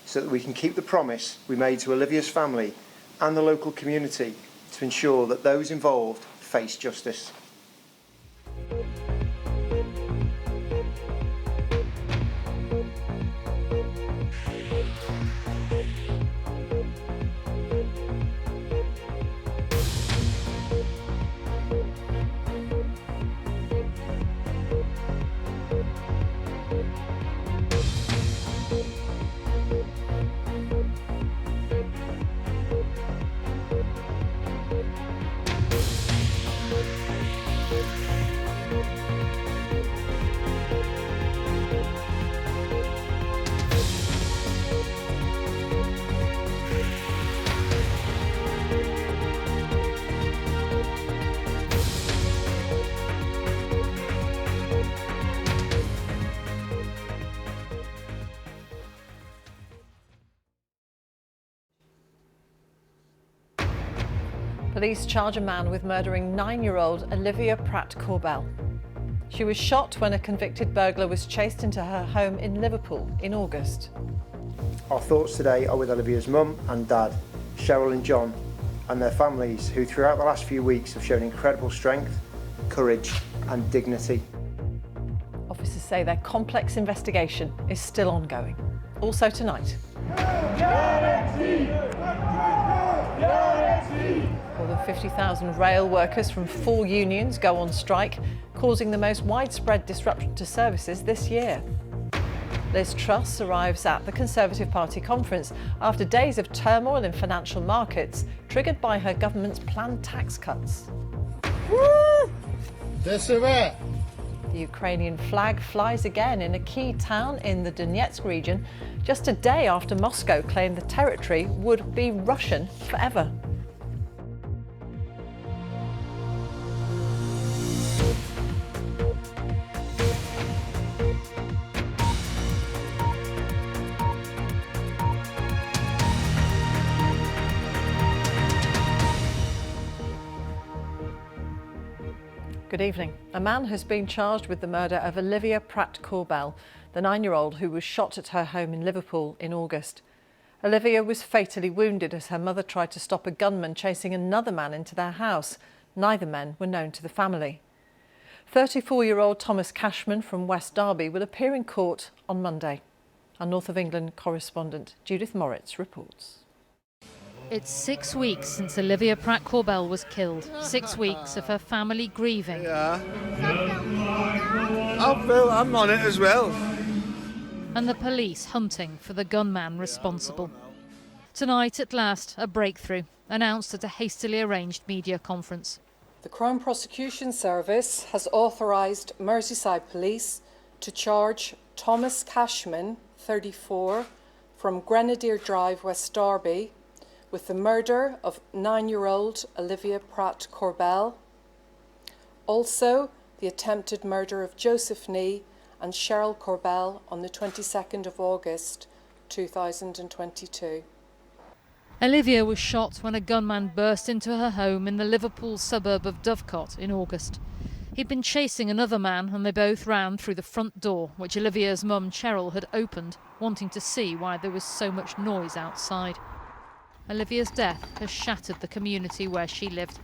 so that we can keep the promise we made to Olivia's family and the local community to ensure that those involved face justice. Police charge a man with murdering 9-year-old Olivia Pratt-Corbel. She was shot when a convicted burglar was chased into her home in Liverpool in August. Our thoughts today are with Olivia's mum and dad, Cheryl and John, and their families who throughout the last few weeks have shown incredible strength, courage and dignity. Officers say their complex investigation is still ongoing. Also tonight. More than 50,000 rail workers from 4 unions go on strike, causing the most widespread disruption to services this year. Liz Truss arrives at the Conservative Party conference after days of turmoil in financial markets, triggered by her government's planned tax cuts. Woo! Disarray! The Ukrainian flag flies again in a key town in the Donetsk region, just a day after Moscow claimed the territory would be Russian forever. Good evening. A man has been charged with the murder of Olivia Pratt-Corbel, the 9-year-old who was shot at her home in Liverpool in August. Olivia was fatally wounded as her mother tried to stop a gunman chasing another man into their house. Neither men were known to the family. 34-year-old Thomas Cashman from West Derby will appear in court on Monday. Our North of England correspondent Judith Moritz reports. It's 6 weeks since Olivia Pratt-Corbel was killed. 6 weeks of her family grieving. Yeah. I'm on it as well. And the police hunting for the gunman responsible. Tonight, at last, a breakthrough, announced at a hastily arranged media conference. The Crown Prosecution Service has authorised Merseyside Police to charge Thomas Cashman, 34, from Grenadier Drive, West Derby, with the murder of 9-year-old Olivia Pratt-Corbel, also the attempted murder of Joseph Nee and Cheryl Corbel on the 22nd of August 2022. Olivia was shot when a gunman burst into her home in the Liverpool suburb of Dovecot in August. He'd been chasing another man and they both ran through the front door, which Olivia's mum Cheryl had opened, wanting to see why there was so much noise outside. Olivia's death has shattered the community where she lived.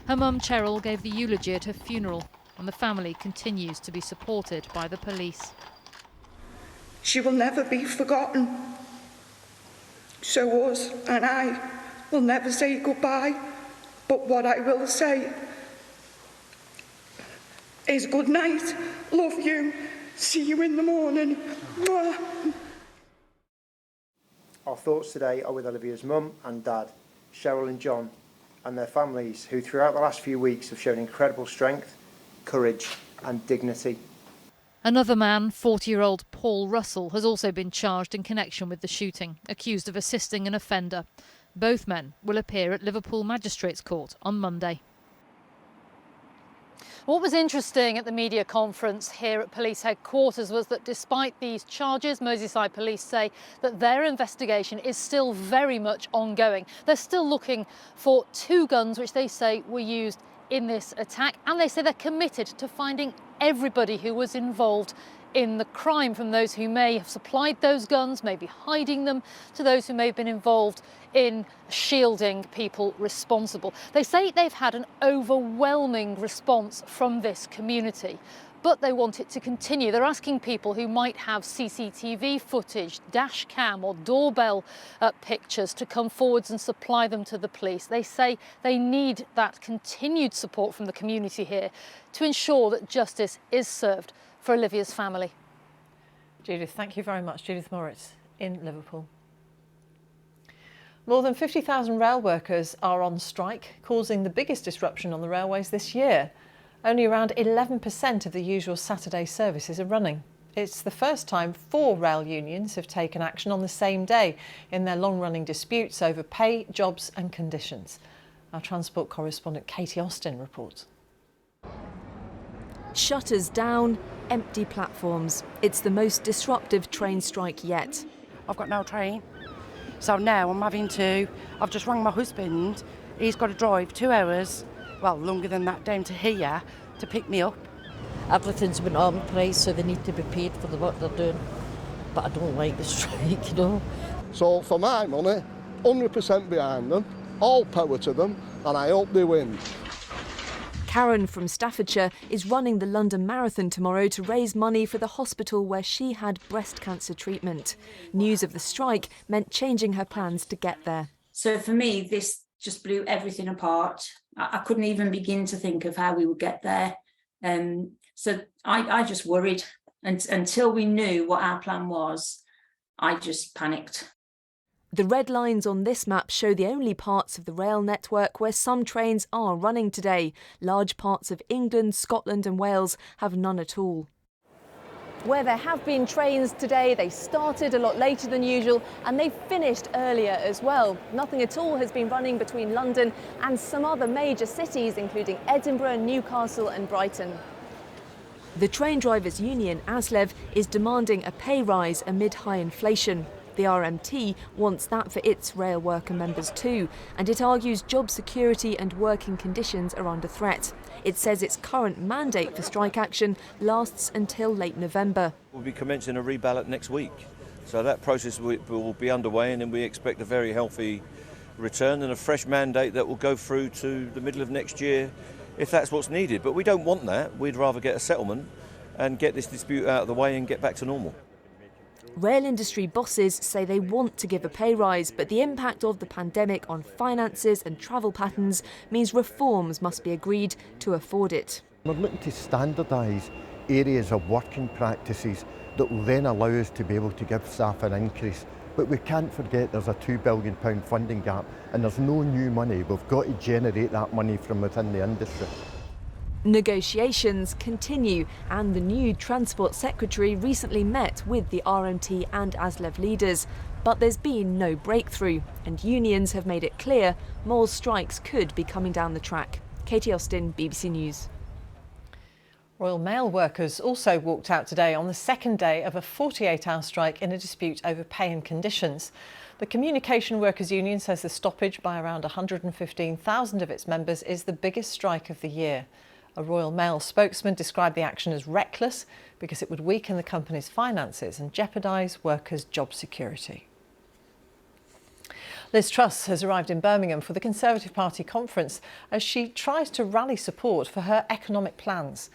Her mum Cheryl gave the eulogy at her funeral, and the family continues to be supported by the police. She will never be forgotten. So us and I will never say goodbye, but what I will say is good night, love you, see you in the morning. Mwah. Our thoughts today are with Olivia's mum and dad, Cheryl and John, and their families who throughout the last few weeks have shown incredible strength, courage and dignity. Another man, 40-year-old Paul Russell, has also been charged in connection with the shooting, accused of assisting an offender. Both men will appear at Liverpool Magistrates Court on Monday. What was interesting at the media conference here at police headquarters was that despite these charges, Merseyside police say that their investigation is still very much ongoing. They're still looking for 2 guns which they say were used in this attack, and they say they're committed to finding everybody who was involved in the crime, from those who may have supplied those guns, maybe hiding them, to those who may have been involved in shielding people responsible. They say they've had an overwhelming response from this community, but they want it to continue. They're asking people who might have CCTV footage, dash cam or doorbell pictures to come forwards and supply them to the police. They say they need that continued support from the community here to ensure that justice is served for Olivia's family. Judith, thank you very much. Judith Moritz in Liverpool. More than 50,000 rail workers are on strike, causing the biggest disruption on the railways this year. Only around 11% of the usual Saturday services are running. It's the first time 4 rail unions have taken action on the same day in their long-running disputes over pay, jobs and conditions. Our transport correspondent Katie Austin reports. Shutters down, empty platforms. It's the most disruptive train strike yet. I've got no train, so now I've just rang my husband. He's got to drive 2 hours, well, longer than that, down to here to pick me up. Everything's been on price, so they need to be paid for the work they're doing. But I don't like the strike, you know. So for my money, 100% behind them, all power to them, and I hope they win. Karen from Staffordshire is running the London Marathon tomorrow to raise money for the hospital where she had breast cancer treatment. News of the strike meant changing her plans to get there. So for me, this just blew everything apart. I couldn't even begin to think of how we would get there. So I just worried. And until we knew what our plan was, I just panicked. The red lines on this map show the only parts of the rail network where some trains are running today. Large parts of England, Scotland and Wales have none at all. Where there have been trains today, they started a lot later than usual and they finished earlier as well. Nothing at all has been running between London and some other major cities, including Edinburgh, Newcastle and Brighton. The train drivers' union, ASLEV, is demanding a pay rise amid high inflation. The RMT wants that for its rail worker members too, and it argues job security and working conditions are under threat. It says its current mandate for strike action lasts until late November. We'll be commencing a reballot next week, so that process will be underway, and then we expect a very healthy return and a fresh mandate that will go through to the middle of next year if that's what's needed. But we don't want that. We'd rather get a settlement and get this dispute out of the way and get back to normal. Rail industry bosses say they want to give a pay rise, but the impact of the pandemic on finances and travel patterns means reforms must be agreed to afford it. We're looking to standardise areas of working practices that will then allow us to be able to give staff an increase. But we can't forget there's a £2 billion funding gap and there's no new money. We've got to generate that money from within the industry. Negotiations continue, and the new Transport Secretary recently met with the RMT and ASLEV leaders. But there's been no breakthrough, and unions have made it clear more strikes could be coming down the track. Katie Austin, BBC News. Royal Mail workers also walked out today on the second day of a 48-hour strike in a dispute over pay and conditions. The Communication Workers Union says the stoppage by around 115,000 of its members is the biggest strike of the year. A Royal Mail spokesman described the action as reckless because it would weaken the company's finances and jeopardise workers' job security. Liz Truss has arrived in Birmingham for the Conservative Party conference as she tries to rally support for her economic plans.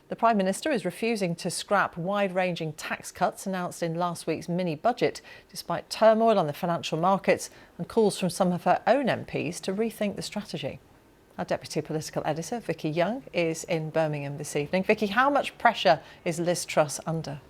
The Prime Minister is refusing to scrap wide-ranging tax cuts announced in last week's mini-budget, despite turmoil on the financial markets and calls from some of her own MPs to rethink the strategy. Our Deputy Political Editor, Vicky Young, is in Birmingham this evening. Vicky, how much pressure is Liz Truss under?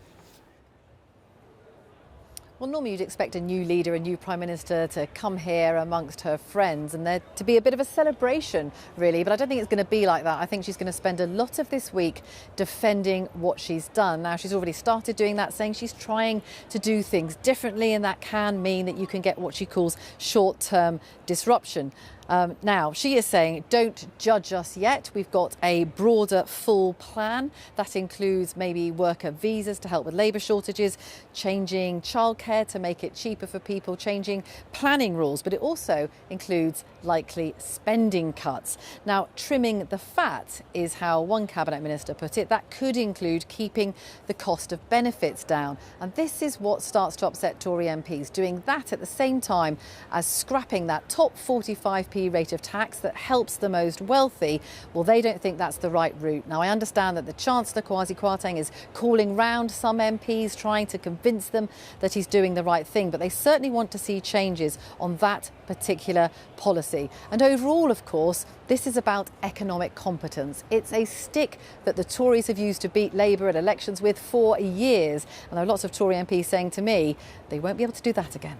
Well, normally you'd expect a new leader, a new Prime Minister to come here amongst her friends and there to be a bit of a celebration, really. But I don't think it's going to be like that. I think she's going to spend a lot of this week defending what she's done. Now, she's already started doing that, saying she's trying to do things differently, and that can mean that you can get what she calls short-term disruption. Now, she is saying, don't judge us yet. We've got a broader, full plan. That includes maybe worker visas to help with labour shortages, changing childcare to make it cheaper for people, changing planning rules, but it also includes likely spending cuts. Now, trimming the fat is how one cabinet minister put it. That could include keeping the cost of benefits down. And this is what starts to upset Tory MPs, doing that at the same time as scrapping that top 45p rate of tax that helps the most wealthy. Well, they don't think that's the right route. Now, I understand that the Chancellor, Kwasi Kwarteng, is calling round some MPs, trying to convince them that he's doing the right thing, but they certainly want to see changes on that particular policy. And overall, of course, this is about economic competence. It's a stick that the Tories have used to beat Labour at elections with for years. And there are lots of Tory MPs saying to me they won't be able to do that again.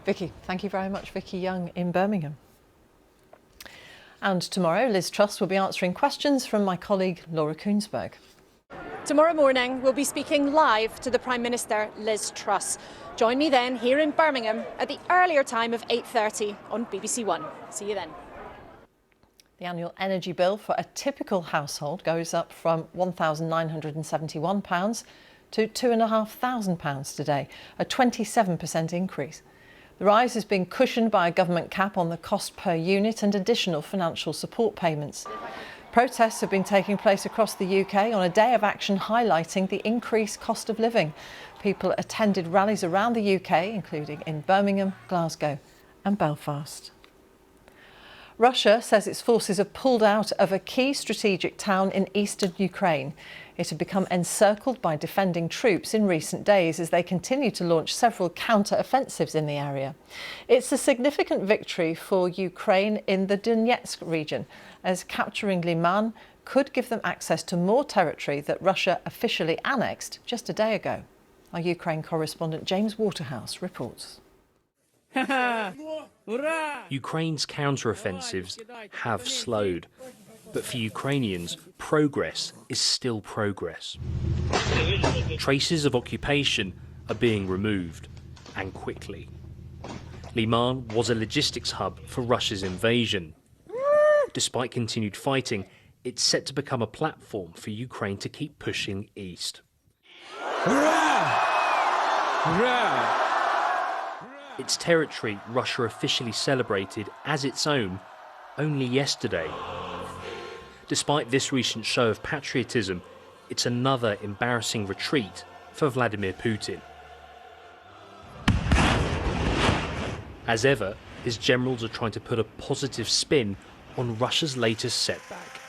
Vicky, thank you very much. Vicky Young in Birmingham. And tomorrow, Liz Truss will be answering questions from my colleague Laura Koonsberg. Tomorrow morning, we'll be speaking live to the Prime Minister, Liz Truss. Join me then here in Birmingham at the earlier time of 8:30 on BBC One. See you then. The annual energy bill for a typical household goes up from £1,971 to £2,500 today, a 27% increase. The rise is being cushioned by a government cap on the cost per unit and additional financial support payments. Protests have been taking place across the UK on a day of action highlighting the increased cost of living. People attended rallies around the UK, including in Birmingham, Glasgow and Belfast. Russia says its forces have pulled out of a key strategic town in eastern Ukraine. It had become encircled by defending troops in recent days as they continue to launch several counter-offensives in the area. It's a significant victory for Ukraine in the Donetsk region, as capturing Liman could give them access to more territory that Russia officially annexed just a day ago. Our Ukraine correspondent James Waterhouse reports. Ukraine's counter-offensives have slowed, but for Ukrainians, progress is still progress. Traces of occupation are being removed, and quickly. Liman was a logistics hub for Russia's invasion. Despite continued fighting, it's set to become a platform for Ukraine to keep pushing east. Its territory Russia officially celebrated as its own only yesterday. Despite this recent show of patriotism, it's another embarrassing retreat for Vladimir Putin. As ever, his generals are trying to put a positive spin on Russia's latest setback.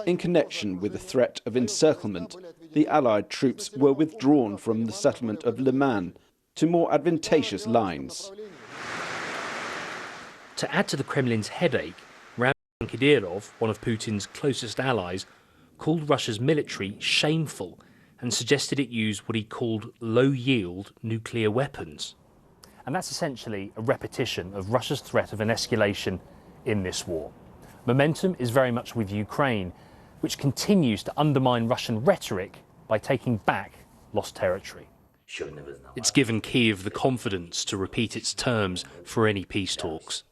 In connection with the threat of encirclement, the Allied troops were withdrawn from the settlement of Liman to more advantageous lines. To add to the Kremlin's headache, Ramzan Kadyrov, one of Putin's closest allies, called Russia's military shameful and suggested it use what he called low-yield nuclear weapons. And that's essentially a repetition of Russia's threat of an escalation in this war. Momentum is very much with Ukraine, which continues to undermine Russian rhetoric by taking back lost territory. It's given Kyiv the confidence to repeat its terms for any peace talks.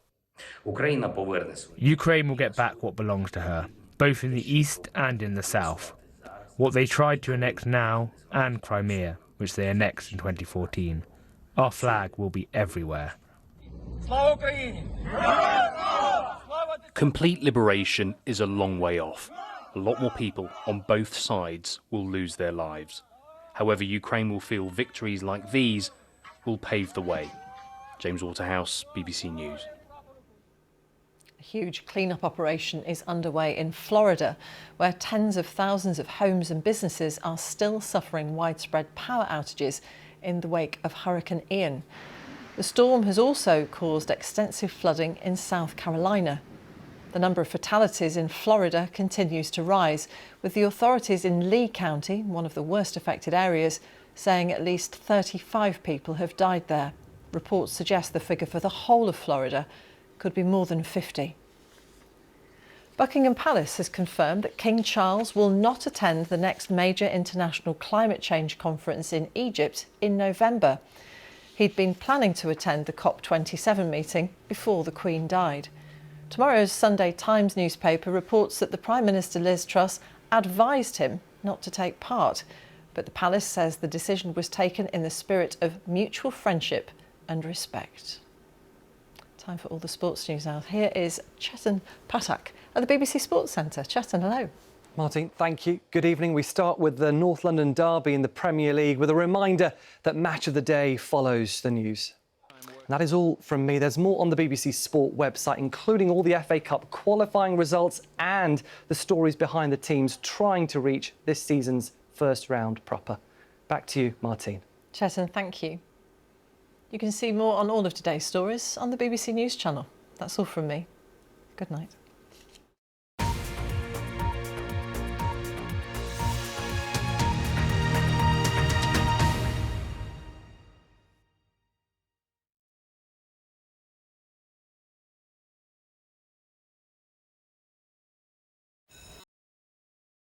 Ukraine will get back what belongs to her, both in the east and in the south. What they tried to annex now, and Crimea, which they annexed in 2014. Our flag will be everywhere. Complete liberation is a long way off. A lot more people on both sides will lose their lives. However, Ukraine will feel victories like these will pave the way. James Waterhouse, BBC News. A huge clean-up operation is underway in Florida, where tens of thousands of homes and businesses are still suffering widespread power outages in the wake of Hurricane Ian. The storm has also caused extensive flooding in South Carolina. The number of fatalities in Florida continues to rise, with the authorities in Lee County, one of the worst affected areas, saying at least 35 people have died there. Reports suggest the figure for the whole of Florida could be more than 50. Buckingham Palace has confirmed that King Charles will not attend the next major international climate change conference in Egypt in November. He'd been planning to attend the COP27 meeting before the Queen died. Tomorrow's Sunday Times newspaper reports that the Prime Minister Liz Truss advised him not to take part, but the palace says the decision was taken in the spirit of mutual friendship and respect. Time for all the sports news now. Here is Chetan Pathak at the BBC Sports Centre. Chetan, hello. Martine, thank you. Good evening. We start with the North London derby in the Premier League with a reminder that Match of the Day follows the news. And that is all from me. There's more on the BBC Sport website, including all the FA Cup qualifying results and the stories behind the teams trying to reach this season's first round proper. Back to you, Martine. Chetan, thank you. You can see more on all of today's stories on the BBC News channel. That's all from me. Good night.